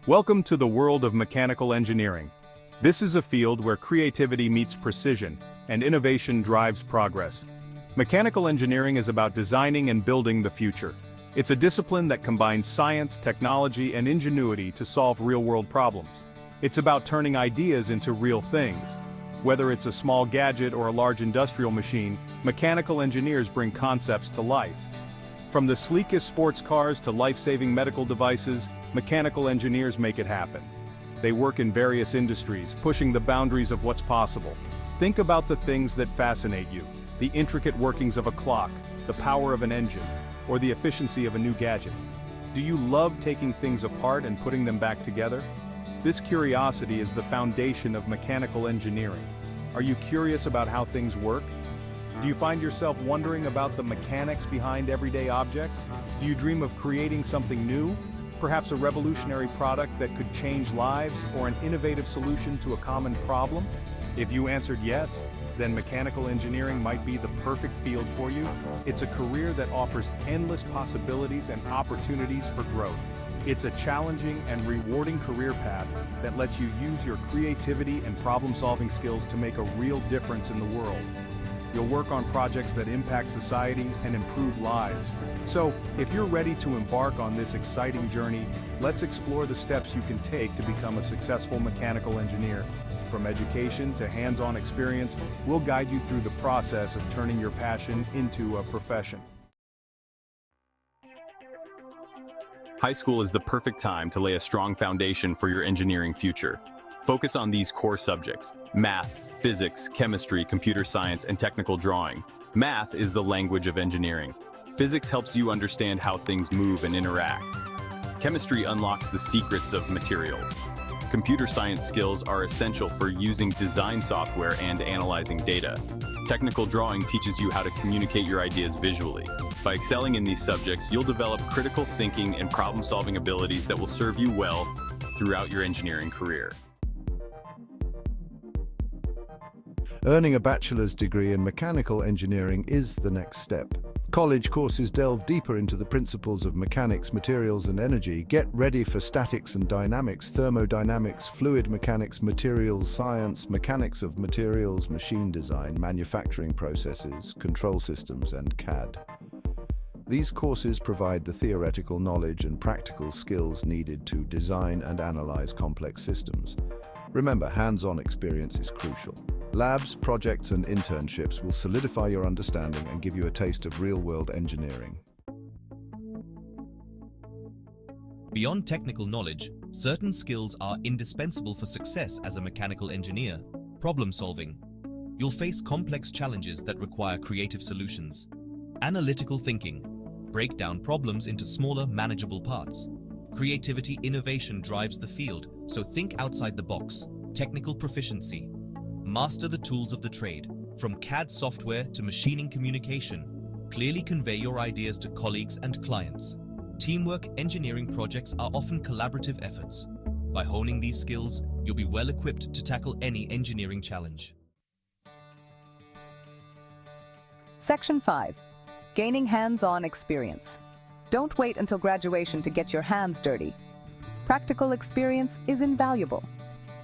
Welcome to the world of mechanical engineering. This is a field where creativity meets precision, and innovation drives progress. Mechanical engineering is about designing and building the future. It's a discipline that combines science, technology, and ingenuity to solve real-world problems. It's about turning ideas into real things. Whether it's a small gadget or a large industrial machine, mechanical engineers bring concepts to life. From the sleekest sports cars to life-saving medical devices, mechanical engineers make it happen. They work in various industries, pushing the boundaries of what's possible. Think about the things that fascinate you: the intricate workings of a clock, the power of an engine, or the efficiency of a new gadget. Do you love taking things apart and putting them back together? This curiosity is the foundation of mechanical engineering. Are you curious about how things work? Do you find yourself wondering about the mechanics behind everyday objects? Do you dream of creating something new? Perhaps a revolutionary product that could change lives, or an innovative solution to a common problem? If you answered yes, then mechanical engineering might be the perfect field for you. It's a career that offers endless possibilities and opportunities for growth. It's a challenging and rewarding career path that lets you use your creativity and problem-solving skills to make a real difference in the world. You'll work on projects that impact society and improve lives. So, if you're ready to embark on this exciting journey, let's explore the steps you can take to become a successful mechanical engineer. From education to hands-on experience, we'll guide you through the process of turning your passion into a profession. High school is the perfect time to lay a strong foundation for your engineering future. Focus on these core subjects: math, physics, chemistry, computer science, and technical drawing. Math is the language of engineering. Physics helps you understand how things move and interact. Chemistry unlocks the secrets of materials. Computer science skills are essential for using design software and analyzing data. Technical drawing teaches you how to communicate your ideas visually. By excelling in these subjects, you'll develop critical thinking and problem-solving abilities that will serve you well throughout your engineering career. Earning a bachelor's degree in mechanical engineering is the next step. College courses delve deeper into the principles of mechanics, materials, and energy. Get ready for statics and dynamics, thermodynamics, fluid mechanics, materials science, mechanics of materials, machine design, manufacturing processes, control systems, and CAD. These courses provide the theoretical knowledge and practical skills needed to design and analyze complex systems. Remember, hands-on experience is crucial. Labs, projects, and internships will solidify your understanding and give you a taste of real-world engineering. Beyond technical knowledge, certain skills are indispensable for success as a mechanical engineer. Problem solving. You'll face complex challenges that require creative solutions. Analytical thinking. Break down problems into smaller, manageable parts. Creativity innovation drives the field, so think outside the box. Technical proficiency. Master the tools of the trade, from CAD software to machining communication. Clearly convey your ideas to colleagues and clients. Teamwork engineering projects are often collaborative efforts. By honing these skills, you'll be well equipped to tackle any engineering challenge. Section 5. Gaining hands-on experience. Don't wait until graduation to get your hands dirty. Practical experience is invaluable.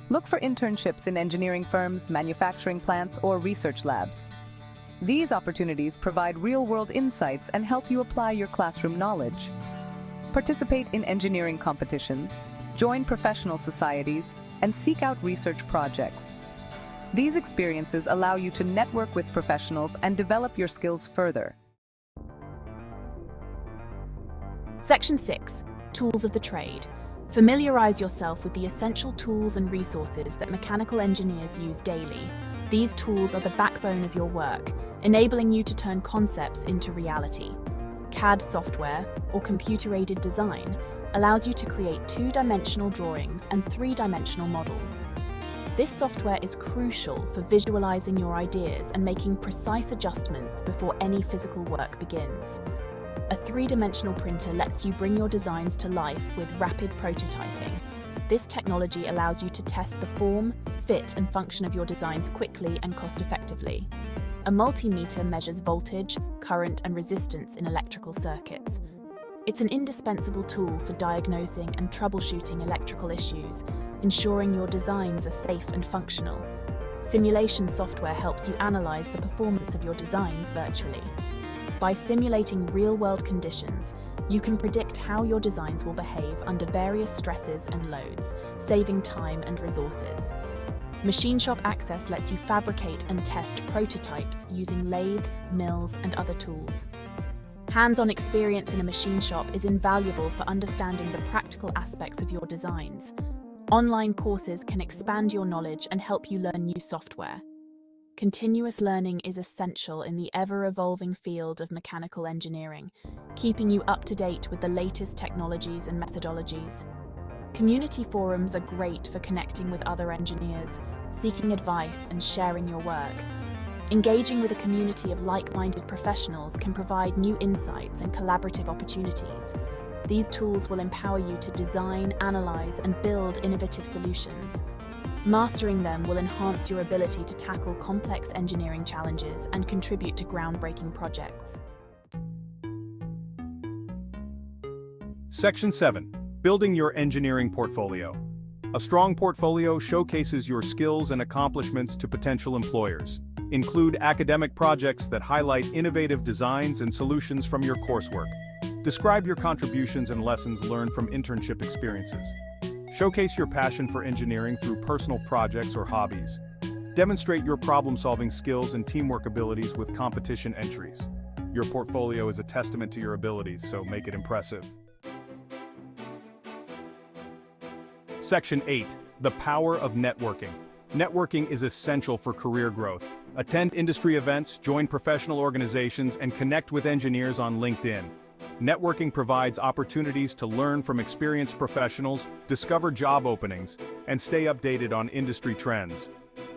Look for internships in engineering firms, manufacturing plants, or research labs. These opportunities provide real-world insights and help you apply your classroom knowledge. Participate in engineering competitions, join professional societies, and seek out research projects. These experiences allow you to network with professionals and develop your skills further. Section 6. Tools of the trade. Familiarize yourself with the essential tools and resources that mechanical engineers use daily. These tools are the backbone of your work, enabling you to turn concepts into reality. CAD software, or computer-aided design, allows you to create two-dimensional drawings and three-dimensional models. This software is crucial for visualizing your ideas and making precise adjustments before any physical work begins. A three-dimensional printer lets you bring your designs to life with rapid prototyping. This technology allows you to test the form, fit, and function of your designs quickly and cost-effectively. A multimeter measures voltage, current, and resistance in electrical circuits. It's an indispensable tool for diagnosing and troubleshooting electrical issues, ensuring your designs are safe and functional. Simulation software helps you analyze the performance of your designs virtually. By simulating real-world conditions, you can predict how your designs will behave under various stresses and loads, saving time and resources. Machine Shop Access lets you fabricate and test prototypes using lathes, mills, and other tools. Hands-on experience in a machine shop is invaluable for understanding the practical aspects of your designs. Online courses can expand your knowledge and help you learn new software. Continuous learning is essential in the ever-evolving field of mechanical engineering, keeping you up to date with the latest technologies and methodologies. Community forums are great for connecting with other engineers, seeking advice, and sharing your work. Engaging with a community of like-minded professionals can provide new insights and collaborative opportunities. These tools will empower you to design, analyze, and build innovative solutions. Mastering them will enhance your ability to tackle complex engineering challenges and contribute to groundbreaking projects. Section 7. Building your engineering portfolio. A strong portfolio showcases your skills and accomplishments to potential employers. Include academic projects that highlight innovative designs and solutions from your coursework. Describe your contributions and lessons learned from internship experiences. Showcase your passion for engineering through personal projects or hobbies. Demonstrate your problem-solving skills and teamwork abilities with competition entries. Your portfolio is a testament to your abilities, so make it impressive. Section 8. The power of networking. Networking is essential for career growth. Attend industry events, join professional organizations, and connect with engineers on LinkedIn. Networking provides opportunities to learn from experienced professionals, discover job openings, and stay updated on industry trends.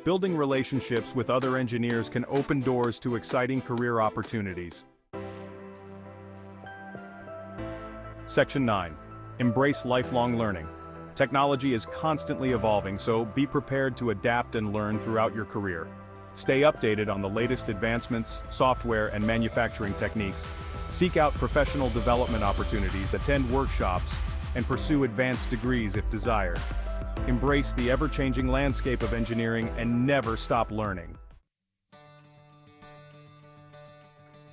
Building relationships with other engineers can open doors to exciting career opportunities. Section 9. Embrace lifelong learning. Technology is constantly evolving, so be prepared to adapt and learn throughout your career. Stay updated on the latest advancements, software, and manufacturing techniques. Seek out professional development opportunities, attend workshops, and pursue advanced degrees if desired. Embrace the ever-changing landscape of engineering and never stop learning.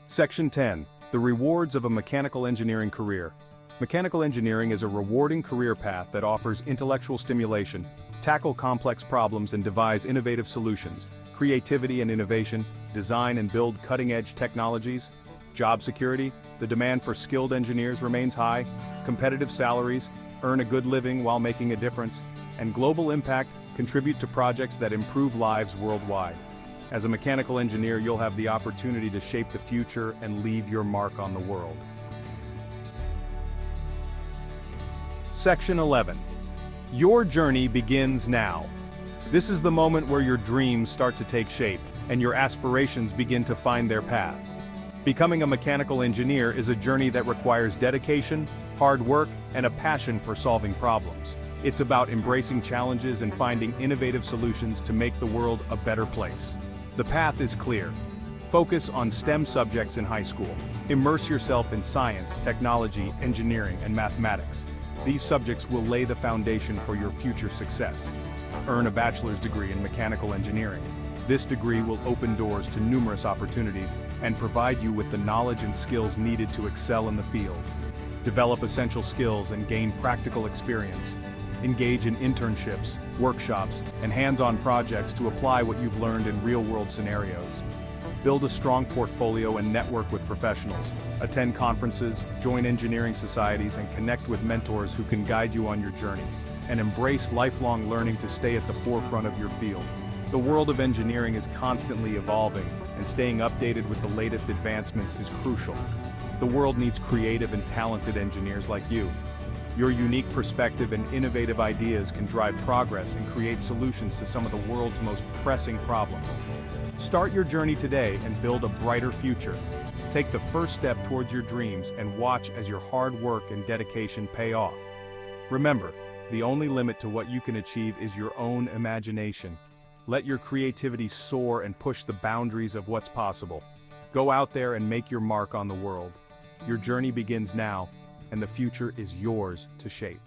Section 10. The rewards of a mechanical engineering career. Mechanical engineering is a rewarding career path that offers intellectual stimulation, tackle complex problems and devise innovative solutions, creativity and innovation, design and build cutting-edge technologies. Job security, the demand for skilled engineers remains high, competitive salaries, earn a good living while making a difference, and global impact contribute to projects that improve lives worldwide. As a mechanical engineer, you'll have the opportunity to shape the future and leave your mark on the world. Section 11. Your journey begins now. This is the moment where your dreams start to take shape and your aspirations begin to find their path. Becoming a mechanical engineer is a journey that requires dedication, hard work, and a passion for solving problems. It's about embracing challenges and finding innovative solutions to make the world a better place. The path is clear. Focus on STEM subjects in high school. Immerse yourself in science, technology, engineering, and mathematics. These subjects will lay the foundation for your future success. Earn a bachelor's degree in mechanical engineering. This degree will open doors to numerous opportunities and provide you with the knowledge and skills needed to excel in the field. Develop essential skills and gain practical experience. Engage in internships, workshops, and hands-on projects to apply what you've learned in real-world scenarios. Build a strong portfolio and network with professionals. Attend conferences, join engineering societies, and connect with mentors who can guide you on your journey. And embrace lifelong learning to stay at the forefront of your field. The world of engineering is constantly evolving, and staying updated with the latest advancements is crucial. The world needs creative and talented engineers like you. Your unique perspective and innovative ideas can drive progress and create solutions to some of the world's most pressing problems. Start your journey today and build a brighter future. Take the first step towards your dreams and watch as your hard work and dedication pay off. Remember, the only limit to what you can achieve is your own imagination. Let your creativity soar and push the boundaries of what's possible. Go out there and make your mark on the world. Your journey begins now. and the future is yours to shape.